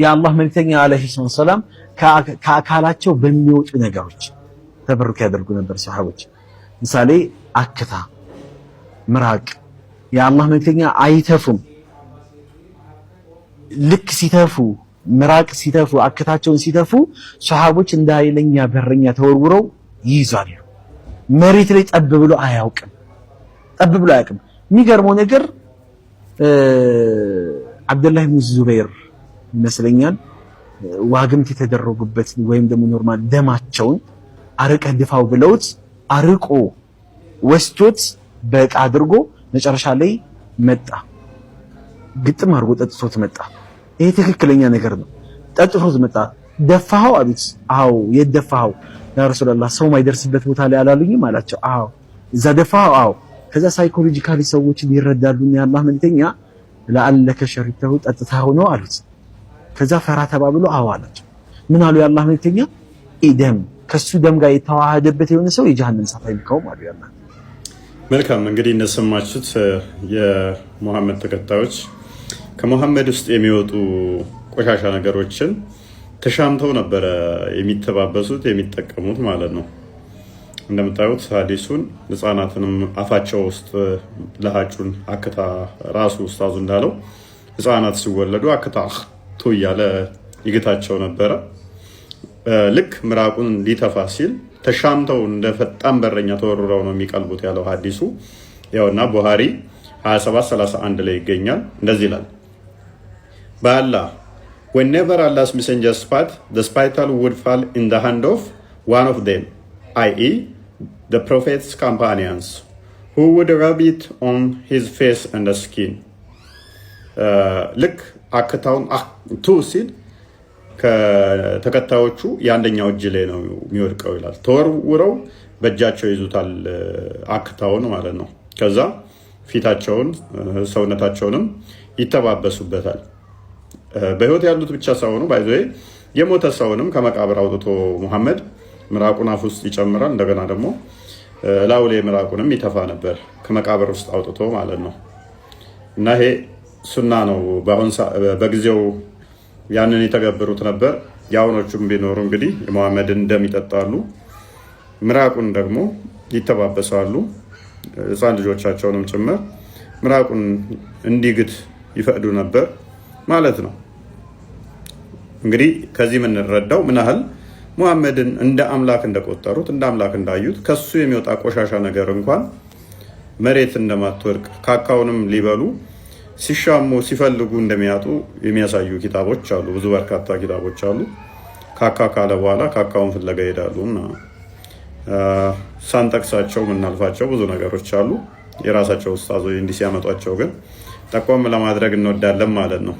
የአላህ መልእክተኛ አለይሂ ሰላም ከአካላቸው በሚወጡ ነገሮች ተበሩክ ያደርጉ ነበር ሰሃቦች። ምሳሌ አክታ፣ ምራቅ። የአላህ መልእክተኛ አይተፉም። ልክ ሲተፉ ምራቅ ሲተፉ አክታቸውን ሲተፉ ሰሃቦች እንደ ኃይለኛ በረኛ ተወርውረው ይይዛሉ። መሬት ላይ ጠብ ብሎ አያውቅም። የሚገርመው ነገር አብዱላህ ኢብኑ ዙበይር ይመስለኛል ዋግምት የተደረጉበት ወይም ደግሞ ኖርማል ደማቸውን አርቀህ ድፋው ብለውት አርቆ ወስዶት በቃ አድርጎ መጨረሻ ላይ መጣ። ግጥም አድርጎ ጠጥቶት መጣ። ይሄ ትክክለኛ ነገር ነው። ጠጥቶት መጣ። ደፋኸው አሉት። አዎ የደፋኸው ያ ረሱላህ ሰው ማይደርስበት ቦታ ላይ አላሉኝም አላቸው። አዎ እዛ ደፋኸው። አዎ ከዛ ሳይኮሎጂካሊ ሰዎችን ይረዳሉና የአላህ መልእክተኛ ለአለከ ሸሪተሁ ጠጥታው ነው አሉት። ከዛ ፈራ ተባብሎ አዎ አላቸው። ምን አሉ የአላህ መልእክተኛ? ኢደም ከሱ ደም ጋር የተዋሃደበት የሆነ ሰው የጀሃነም እሳት አይልከውም አሉ ያላህ። መልካም እንግዲህ እንደሰማችሁት የሙሐመድ ተከታዮች ከሙሐመድ ውስጥ የሚወጡ ቆሻሻ ነገሮችን ተሻምተው ነበረ የሚተባበሱት የሚጠቀሙት ማለት ነው። እንደምታዩት ሐዲሱን ህፃናትንም አፋቸው ውስጥ ለሃጩን አክታ ራሱ ኡስታዙ እንዳለው ህፃናት ሲወለዱ አክታ ቱ እያለ ይግታቸው ነበረ። ልክ ምራቁን ሊተፋ ሲል ተሻምተው እንደ ፈጣን በረኛ ተወርረው ነው የሚቀልቡት ያለው ሐዲሱ ያውና ቡሃሪ 27:31 ላይ ይገኛል። እንደዚህ ይላል በአላህ whenever Allah's messenger spat, the spittle would fall in the hand of one of them, i.e. the Prophet's companions, who would rub it on his face and the skin. ልክ አክታውን ቱ ሲል ከተከታዮቹ የአንደኛው እጅ ላይ ነው የሚወድቀው ይላል። ተወርውረው በእጃቸው ይዙታል አክታውን ማለት ነው። ከዛ ፊታቸውን ሰውነታቸውንም ይተባበሱበታል። በህይወት ያሉት ብቻ ሳይሆኑ ባይዘይ የሞተ ሰውንም ከመቃብር አውጥቶ ሙሐመድ ምራቁን አፍ ውስጥ ይጨምራል። እንደገና ደግሞ ላውሌ ምራቁንም ይተፋ ነበር ከመቃብር ውስጥ አውጥቶ ማለት ነው። እና ይሄ ሱና ነው። በጊዜው ያንን የተገበሩት ነበር። ያውኖቹም ቢኖሩ እንግዲህ የሙሐመድን ደም ይጠጣሉ፣ ምራቁን ደግሞ ይተባበሳሉ። ህፃን ልጆቻቸውንም ጭምር ምራቁን እንዲግት ይፈቅዱ ነበር ማለት ነው። እንግዲህ ከዚህ የምንረዳው ምን ያህል ሙሐመድን እንደ አምላክ እንደቆጠሩት እንደ አምላክ እንዳዩት ከሱ የሚወጣ ቆሻሻ ነገር እንኳን መሬት እንደማትወድቅ ካካውንም ሊበሉ ሲሻሙ ሲፈልጉ እንደሚያጡ የሚያሳዩ ኪታቦች አሉ። ብዙ በርካታ ኪታቦች አሉ። ካካ ካለ በኋላ ካካውን ፍለጋ ይሄዳሉና ሳንጠቅሳቸው ምናልፋቸው ብዙ ነገሮች አሉ። የራሳቸው ኡስታዞች እንዲህ ሲያመጧቸው ግን ጠቆም ለማድረግ እንወዳለን ማለት ነው።